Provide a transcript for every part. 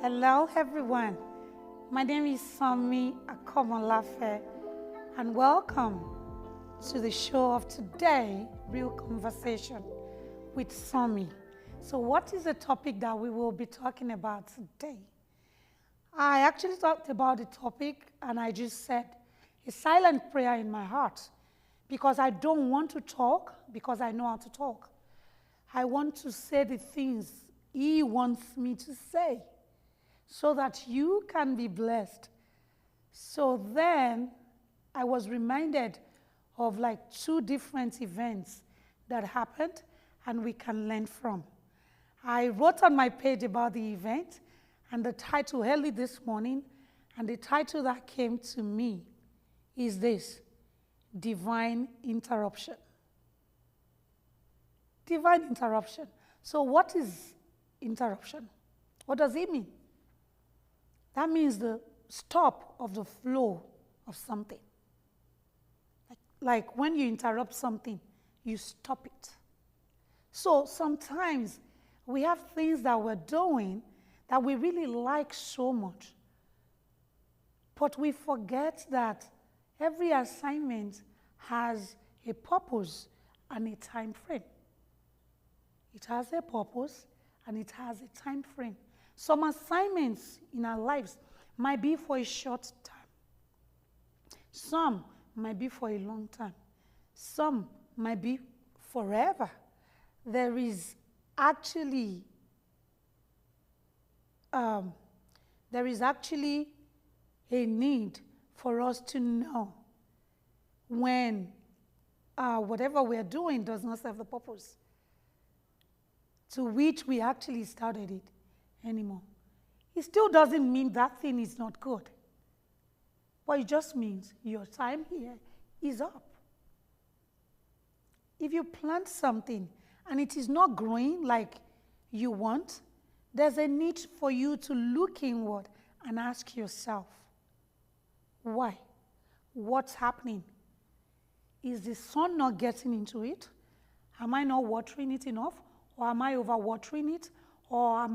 Hello, everyone. My name is Sanmi Akomolafe, and welcome to the show of today, Real Conversation with Sanmi. So, what is the topic that we will be talking about today? I actually talked about the topic, and I just said a silent prayer in my heart because I don't want to talk because I know how to talk. I want to say the things He wants me to say so that you can be blessed. So then I was reminded of like two different events that happened and we can learn from. I wrote on my page about the event and the title early this morning, and the title that came to me is this: Divine Interruption. Divine interruption. So what is interruption? What does it mean? That means the stop of the flow of something. Like when you interrupt something, you stop it. So sometimes we have things that we're doing that we really like so much, but we forget that every assignment has a purpose and a time frame. It has a purpose and it has a time frame. Some assignments in our lives might be for a short time. Some might be for a long time. Some might be forever. There is actually a need for us to know when whatever we're doing does not serve the purpose to which we actually started it anymore. It still doesn't mean that thing is not good, but it just means your time here is up. If you plant something and it is not growing like you want, there's a need for you to look inward and ask yourself, why? What's happening? Is the sun not getting into it? Am I not watering it enough? Or am I over-watering it? Or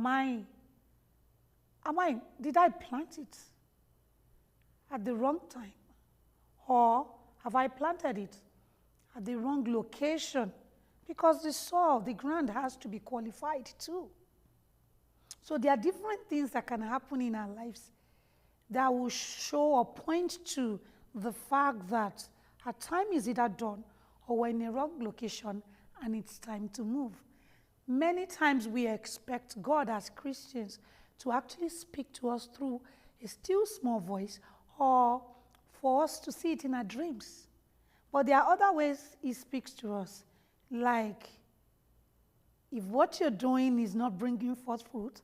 did I plant it at the wrong time? Or have I planted it at the wrong location? Because the soil, the ground has to be qualified too. So there are different things that can happen in our lives that will show or point to the fact that our time is either done or we're in a wrong location and it's time to move. Many times we expect God as Christians to actually speak to us through a still small voice or for us to see it in our dreams. But there are other ways He speaks to us, like if what you're doing is not bringing forth fruit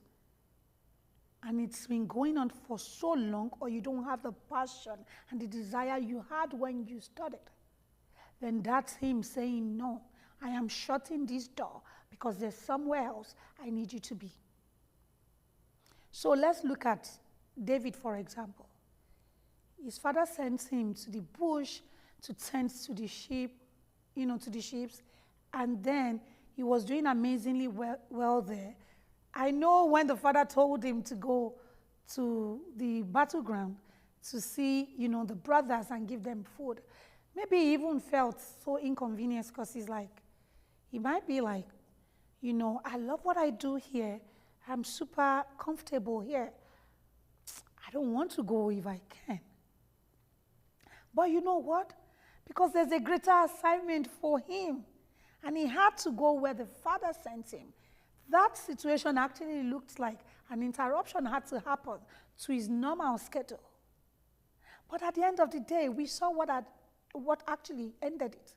and it's been going on for so long, or you don't have the passion and the desire you had when you started, then that's Him saying, no, I am shutting this door because there's somewhere else I need you to be. So let's look at David, for example. His father sent him to the bush to tend to the sheep, to the sheep, and then he was doing amazingly well there. I know when the father told him to go to the battleground to see, the brothers and give them food, maybe he even felt so inconvenienced because he might be like, I love what I do here. I'm super comfortable here. I don't want to go if I can. But you know what? Because there's a greater assignment for him, and he had to go where the Father sent him. That situation actually looked like an interruption had to happen to his normal schedule. But at the end of the day, we saw what actually ended it.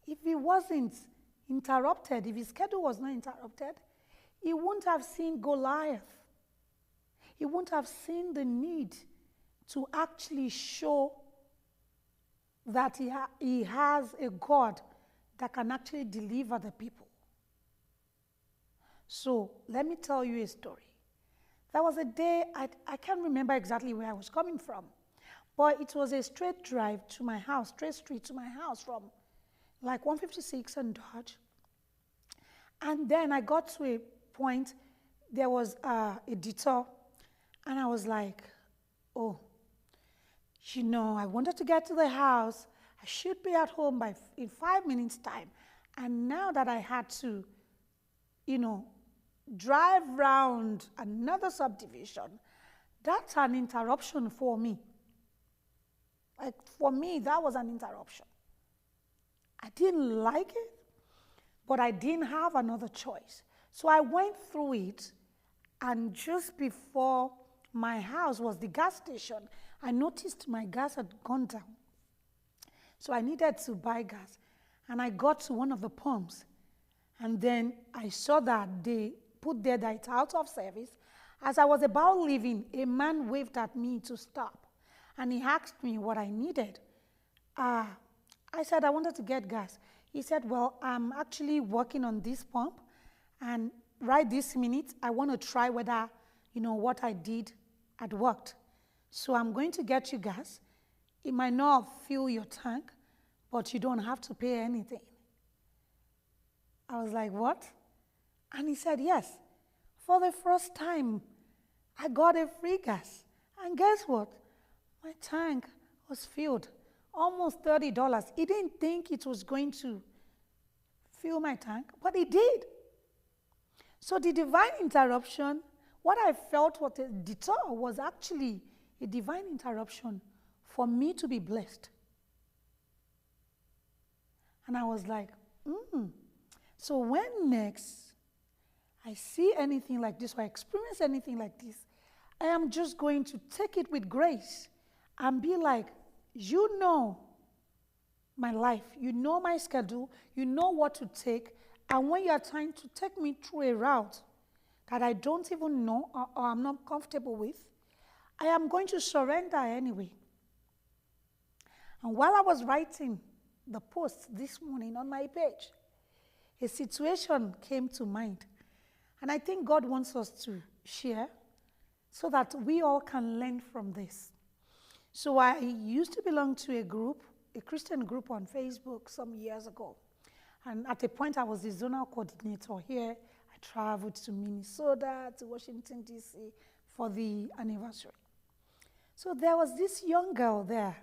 If he wasn't interrupted, if his schedule was not interrupted, he wouldn't have seen Goliath. He wouldn't have seen the need to actually show that he has a God that can actually deliver the people. So let me tell you a story. There was a day, I can't remember exactly where I was coming from, but it was a straight drive to my house, straight street to my house from like 156 and Dodge. And then I got to a point there was a detour, and I was like, oh, I wanted to get to the house. I should be at home in 5 minutes time. And now that I had to, drive round another subdivision, that's an interruption for me. Like, for me, that was an interruption. I didn't like it, but I didn't have another choice. So I went through it, and just before my house was the gas station, I noticed my gas had gone down. So I needed to buy gas. And I got to one of the pumps. And then I saw that they put there that it's out of service. As I was about leaving, a man waved at me to stop. And he asked me what I needed. I said I wanted to get gas. He said, well, I'm actually working on this pump. And right this minute, I want to try whether, what I did had worked. So I'm going to get you gas. It might not fill your tank, but you don't have to pay anything. I was like, what? And he said, yes. For the first time, I got a free gas. And guess what? My tank was filled. Almost $30. He didn't think it was going to fill my tank, but it did. So the divine interruption, what I felt was a detour, was actually a divine interruption for me to be blessed. And I was like, So when next I see anything like this or I experience anything like this, I am just going to take it with grace and be like, you know my life, you know my schedule, you know what to take, and when you are trying to take me through a route that I don't even know or I'm not comfortable with, I am going to surrender anyway. And while I was writing the post this morning on my page, a situation came to mind. And I think God wants us to share so that we all can learn from this. So I used to belong to a Christian group on Facebook some years ago. And at a point, I was the zonal coordinator here. I traveled to Minnesota, to Washington, D.C. for the anniversary. So there was this young girl there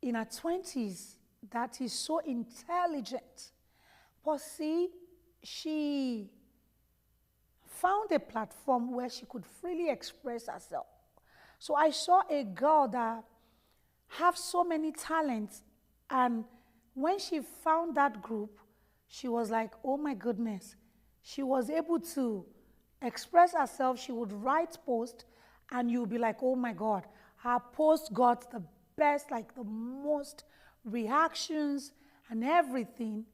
in her 20s that is so intelligent. But see, she found a platform where she could freely express herself. So I saw a girl that have so many talents, and when she found that group, she was like, oh my goodness. She was able to express herself. She would write posts, and you'll be like, oh my God, her post got the best, like the most reactions and everything.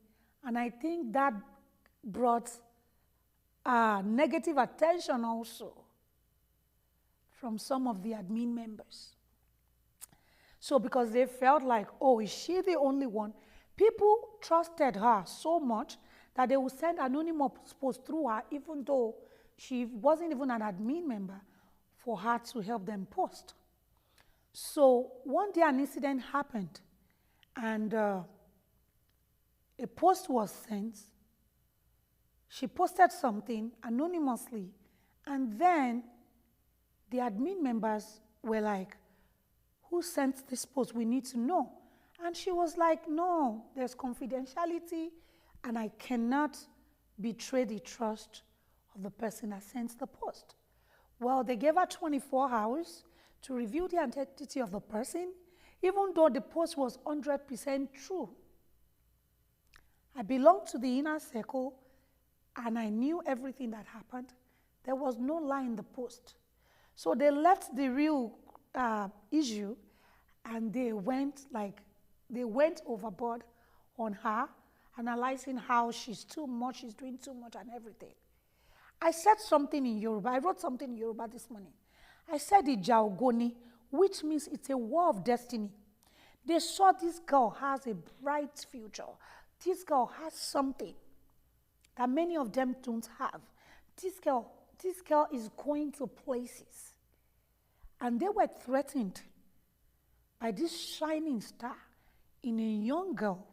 And I think that brought negative attention also from some of the admin members. So because they felt like, oh, is she the only one? People trusted her so much that they would send anonymous posts through her, even though she wasn't even an admin member, for her to help them post. So one day an incident happened, and a post was sent. She posted something anonymously, and then the admin members were like, who sent this post? We need to know. And she was like, no, there's confidentiality, and I cannot betray the trust of the person that sent the post. Well, they gave her 24 hours to review the identity of the person, even though the post was 100% true. I belonged to the inner circle, and I knew everything that happened. There was no lie in the post. So they left the real issue, and they went overboard on her, analyzing how she's too much, she's doing too much and everything. I said something in Yoruba. I wrote something in Yoruba this morning. I said Ija Ogoni, which means it's a war of destiny. They saw this girl has a bright future. This girl has something that many of them don't have. This girl is going to places. And they were threatened by this shining star in a young girl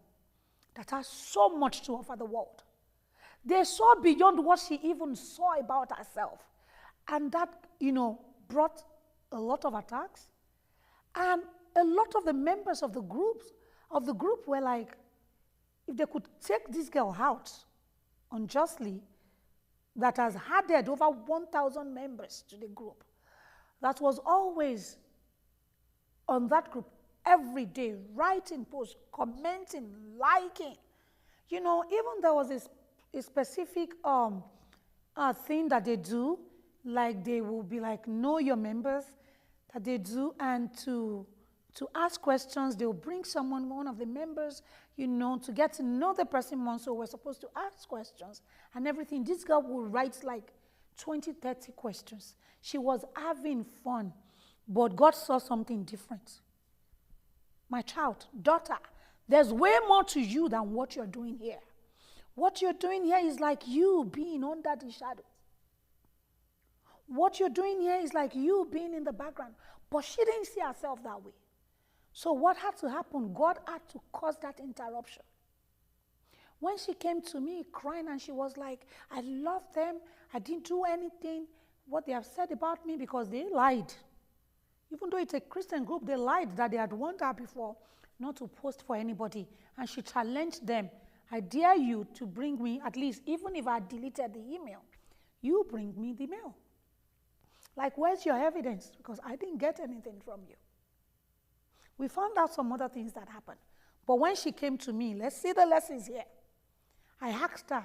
that has so much to offer the world. They saw beyond what she even saw about herself. And that, brought a lot of attacks. And a lot of the members of the group were like, if they could take this girl out unjustly, that has added over 1,000 members to the group, that was always on that group every day, writing posts, commenting, liking. Even there was a specific thing that they do, like they will be like, know your members, that they do, and to ask questions, they will bring one of the members, to get to know the person more, so we're supposed to ask questions and everything. This girl will write like 20, 30 questions. She was having fun, but God saw something different. My child, daughter, there's way more to you than what you're doing here. What you're doing here is like you being under the shadows. What you're doing here is like you being in the background. But she didn't see herself that way. So what had to happen? God had to cause that interruption. When she came to me crying and she was like, I love them. I didn't do anything. What they have said about me, because they lied. Even though it's a Christian group, they lied that they had warned her before not to post for anybody. And she challenged them. I dare you to bring me, at least, even if I deleted the email, you bring me the mail. Like, where's your evidence? Because I didn't get anything from you. We found out some other things that happened. But when she came to me, let's see the lessons here. I asked her,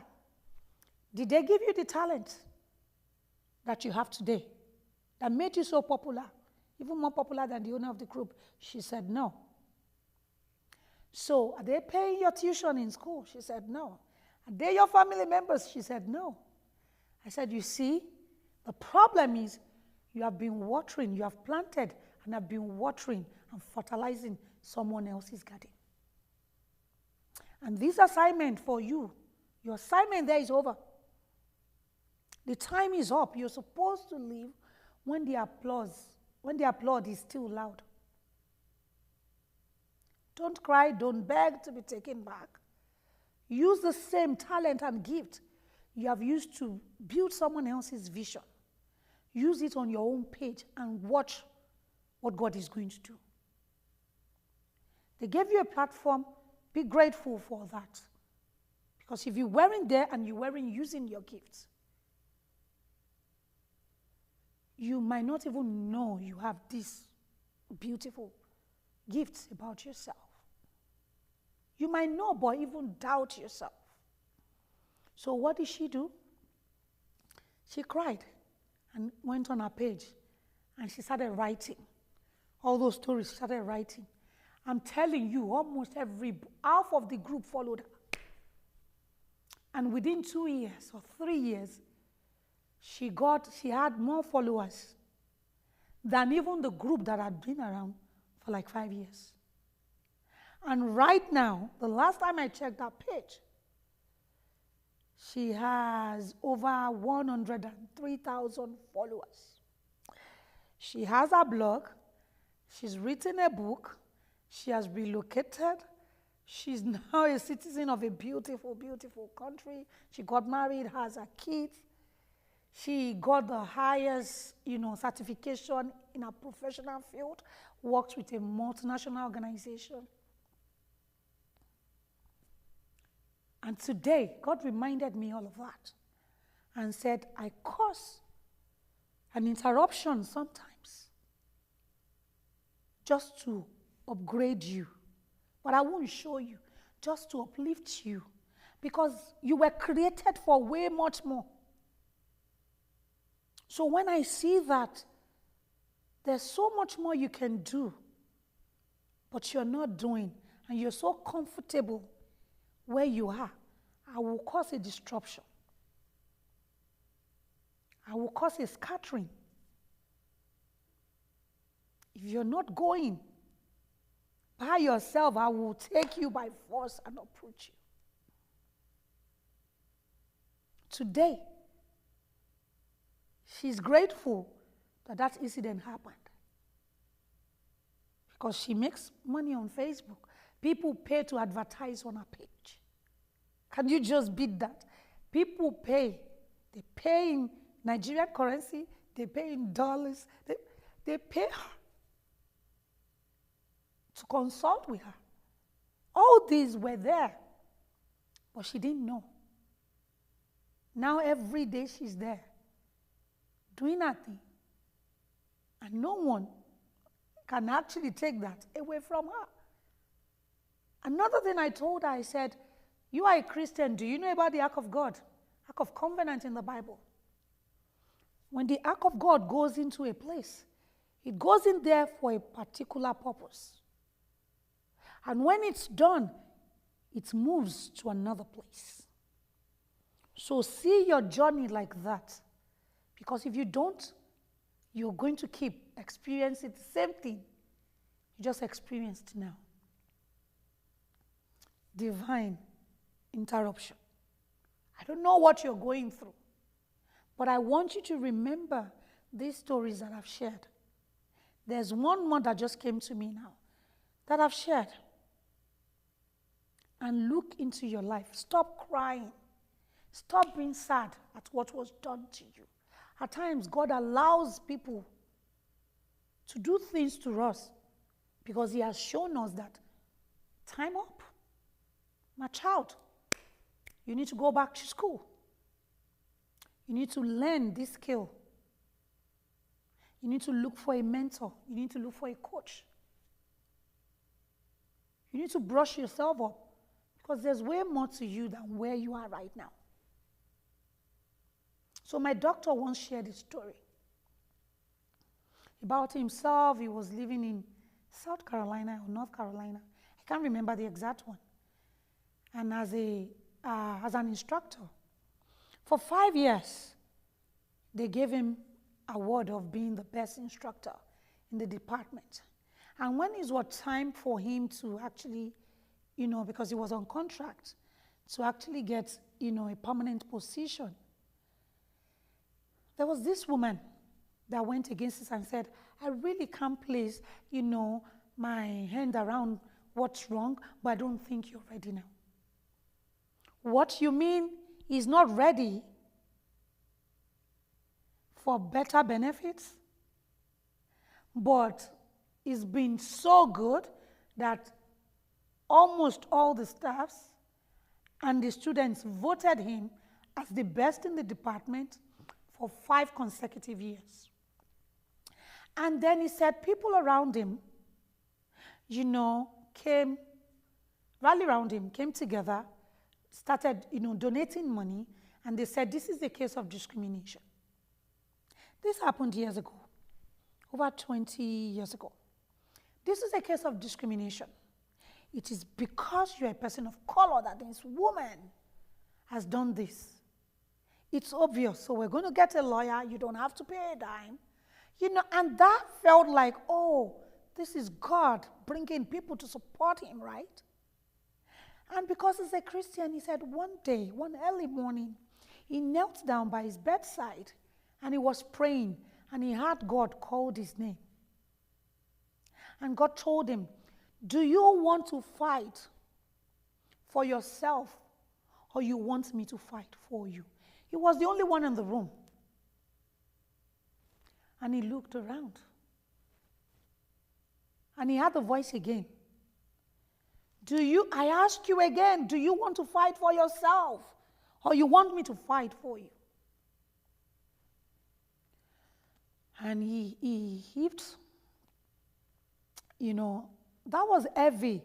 did they give you the talent that you have today that made you so popular, even more popular than the owner of the group? She said no. So, are they paying your tuition in school? She said no. Are they your family members? She said no. I said, you see, the problem is you have been watering, you have planted and have been watering and fertilizing someone else's garden. And this assignment for you, your assignment there is over. The time is up. You're supposed to leave when the applaud is still loud. Don't cry, don't beg to be taken back. Use the same talent and gift you have used to build someone else's vision. Use it on your own page and watch what God is going to do. They gave you a platform. Be grateful for that. Because if you weren't there and you weren't using your gifts, you might not even know you have these beautiful gifts about yourself. You might know, but even doubt yourself. So what did she do? She cried and went on her page and she started writing. All those stories, she started writing. I'm telling you, almost half of the group followed her. And within 2 years or 3 years, she had more followers than even the group that had been around for like 5 years. And right now, the last time I checked that page, she has over 103,000 followers. She has a blog. She's written a book. She has relocated. She's now a citizen of a beautiful, beautiful country. She got married, has a kid. She got the highest, certification in her professional field, works with a multinational organization. And today, God reminded me all of that and said, I cause an interruption sometimes just to upgrade you. But I won't show you, just to uplift you, because you were created for way much more. So when I see that there's so much more you can do, but you're not doing, and you're so comfortable where you are, I will cause a disruption. I will cause a scattering. If you're not going by yourself, I will take you by force and uproot you. Today, she's grateful that incident happened. Because she makes money on Facebook. People pay to advertise on her page. Can you just beat that? People pay. They pay in Nigerian currency. They pay in dollars. They pay her to consult with her. All these were there, but she didn't know. Now every day she's there, doing nothing. And no one can actually take that away from her. Another thing I told her, I said, you are a Christian. Do you know about the Ark of God? Ark of Covenant in the Bible. When the Ark of God goes into a place, it goes in there for a particular purpose. And when it's done, it moves to another place. So see your journey like that. Because if you don't, you're going to keep experiencing the same thing you just experienced now. Divine interruption. I don't know what you're going through, but I want you to remember these stories that I've shared. There's one more that just came to me now that I've shared. And look into your life. Stop crying. Stop being sad at what was done to you. At times, God allows people to do things to us because He has shown us that time up. My child, you need to go back to school. You need to learn this skill. You need to look for a mentor. You need to look for a coach. You need to brush yourself up because there's way more to you than where you are right now. So my doctor once shared a story about himself. He was living in South Carolina or North Carolina. I can't remember the exact one. And as an instructor, for 5 years, they gave him an award of being the best instructor in the department. And when it was time for him to actually, because he was on contract, to actually get, a permanent position, there was this woman that went against us and said, I really can't place, my hand around what's wrong, but I don't think you're ready now. What you mean is not ready for better benefits, but it's been so good that almost all the staffs and the students voted him as the best in the department for 5 consecutive years. And then he said people around him, rallied around him, came together, started, donating money, and they said this is a case of discrimination. This happened years ago, over 20 years ago. This is a case of discrimination. It is because you're a person of color that this woman has done this. It's obvious, so we're going to get a lawyer. You don't have to pay a dime. And that felt like, oh, this is God bringing people to support him, right? And because he's a Christian, he said one day, one early morning, he knelt down by his bedside and he was praying and he heard God called his name. And God told him, do you want to fight for yourself or you want me to fight for you? He was the only one in the room. And he looked around. And he heard the voice again. I ask you again, do you want to fight for yourself or you want me to fight for you? And he heaved. That was heavy.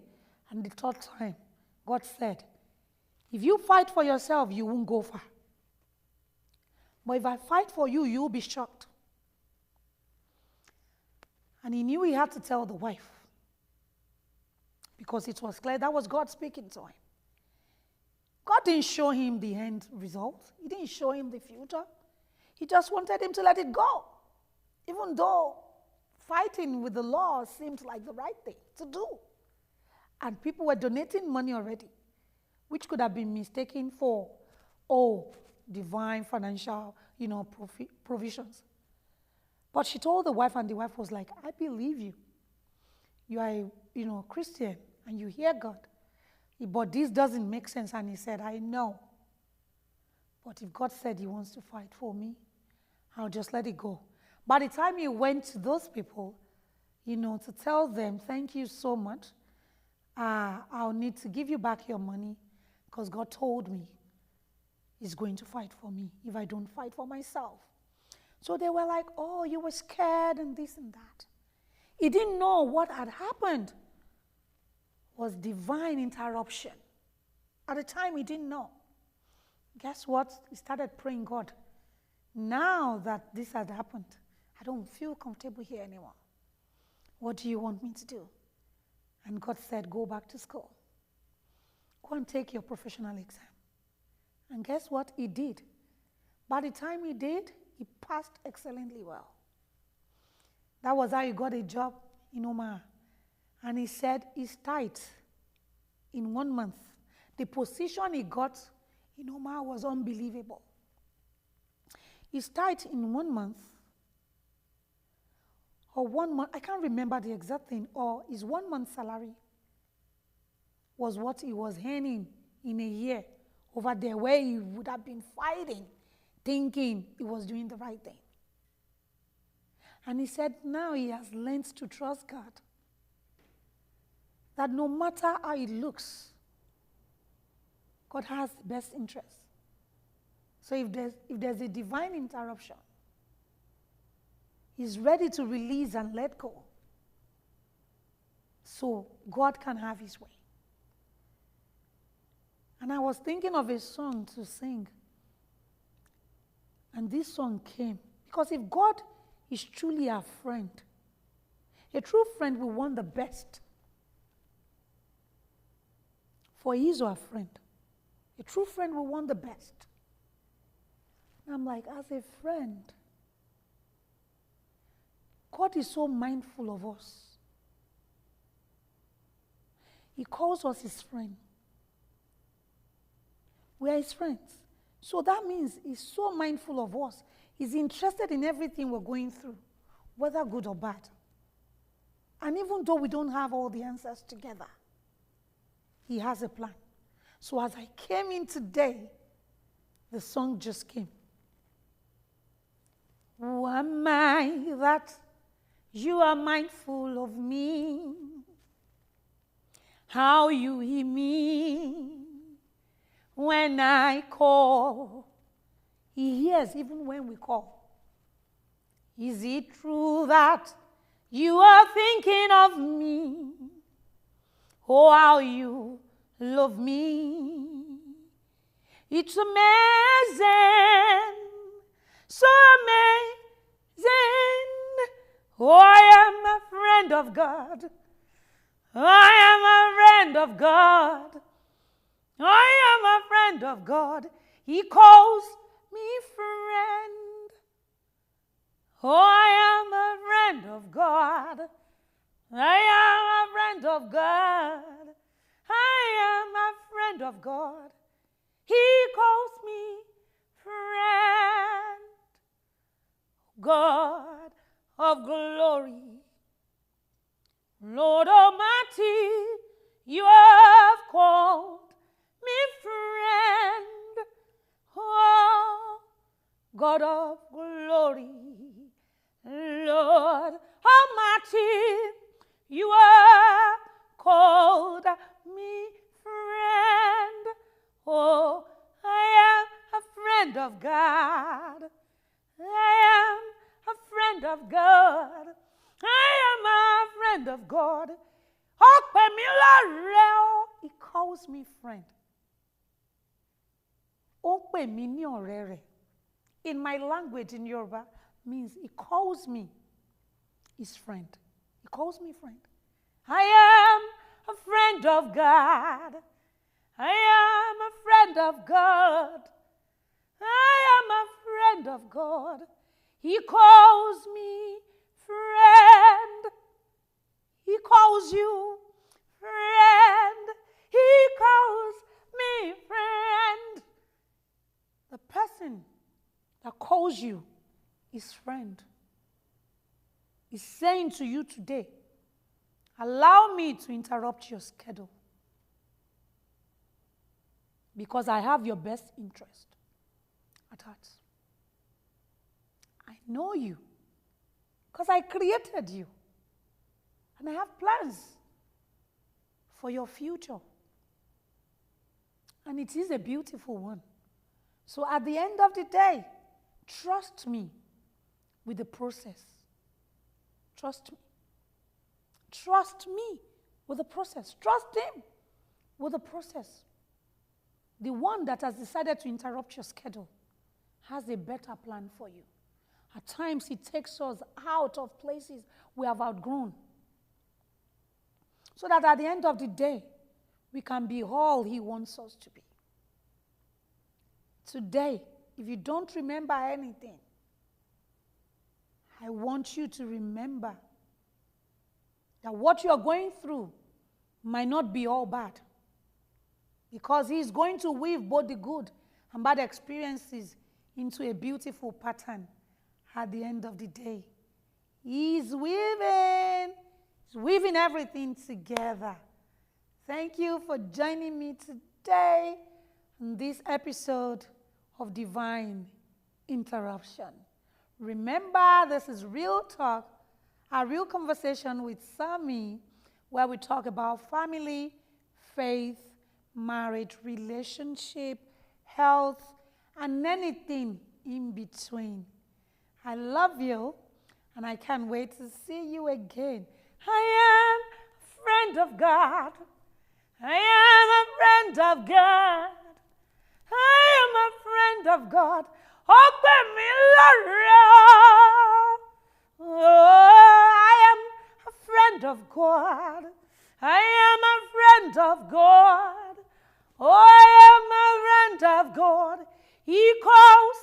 And the third time, God said, if you fight for yourself, you won't go far. But if I fight for you, you'll be shocked. And he knew he had to tell the wife. Because it was clear that was God speaking to him. God didn't show him the end result. He didn't show him the future. He just wanted him to let it go. Even though fighting with the law seemed like the right thing to do. And people were donating money already, which could have been mistaken for, divine financial, provisions. But she told the wife, and the wife was like, I believe you. You are a Christian, and you hear God. But this doesn't make sense. And he said, I know. But if God said he wants to fight for me, I'll just let it go. By the time he went to those people, to tell them, thank you so much, I'll need to give you back your money because God told me he's going to fight for me if I don't fight for myself. So they were like, oh, you were scared and this and that. He didn't know what had happened was divine interruption. At the time, he didn't know. Guess what? He started praying, God, now that this had happened, I don't feel comfortable here anymore. What do you want me to do? And God said, go back to school. Go and take your professional exam. And guess what? He did. By the time he did, he passed excellently well. That was how he got a job in Omaha. And he said his tithe in 1 month. The position he got in Omaha was unbelievable. His tithe in 1 month, or 1 month, I can't remember the exact thing, or his 1 month salary was what he was earning in a year over there, where he would have been fighting, thinking he was doing the right thing. And he said now he has learned to trust God. That no matter how it looks, God has the best interest. So if there's a divine interruption, he's ready to release and let go. So God can have his way. And I was thinking of a song to sing. And this song came. Because if God is truly our friend, a true friend will want the best for his or her friend. A true friend will want the best. And I'm like, as a friend, God is so mindful of us. He calls us his friend. We are his friends. So that means he's so mindful of us. He's interested in everything we're going through, whether good or bad. And even though we don't have all the answers together, he has a plan. So as I came in today, the song just came. Who am I that you are mindful of me? How you hear me when I call. He hears even when we call. Is it true that you are thinking of me? Oh, how you love me. It's amazing, so amazing. Oh, I am a friend of God. I am a friend of God. I am a friend of God. He calls me friend. Oh, I am a friend of God. I am a friend of God. I am a friend of God. He calls me friend. God of glory, Lord Almighty, you have called me friend. Oh, God of glory, Lord Almighty, you have called me friend. Oh, I am a friend of God. I am a friend of God. I am a friend of God. He calls me friend. In my language in Yoruba means he calls me his friend. He calls me friend. I am a friend of God. I am a friend of God. I am a friend of God. He calls me friend. He calls you friend. He calls me friend. The person that calls you is friend. He's saying to you today, allow me to interrupt your schedule because I have your best interest. at heart. I know you because I created you. And I have plans for your future. And it is a beautiful one. So at the end of the day, trust me with the process. Trust me. Trust me with the process. Trust him with the process. The one that has decided to interrupt your schedule has a better plan for you. At times, it takes us out of places we have outgrown, so that at the end of the day, we can be all he wants us to be. Today, if you don't remember anything, I want you to remember that what you are going through might not be all bad, because he is going to weave both the good and bad experiences into a beautiful pattern at the end of the day. He's weaving everything together. Thank you for joining me today in this episode of Divine Interruption. Remember, this is Real Talk, a real conversation with Sanmi, where we talk about family, faith, marriage, relationship, health, and anything in between. I love you, and I can't wait to see you again. I am a friend of God. I am a friend of God. I am a friend of God. Open me, Lord. Oh, I am a friend of God. I am a friend of God. Oh, I am a friend of God. He calls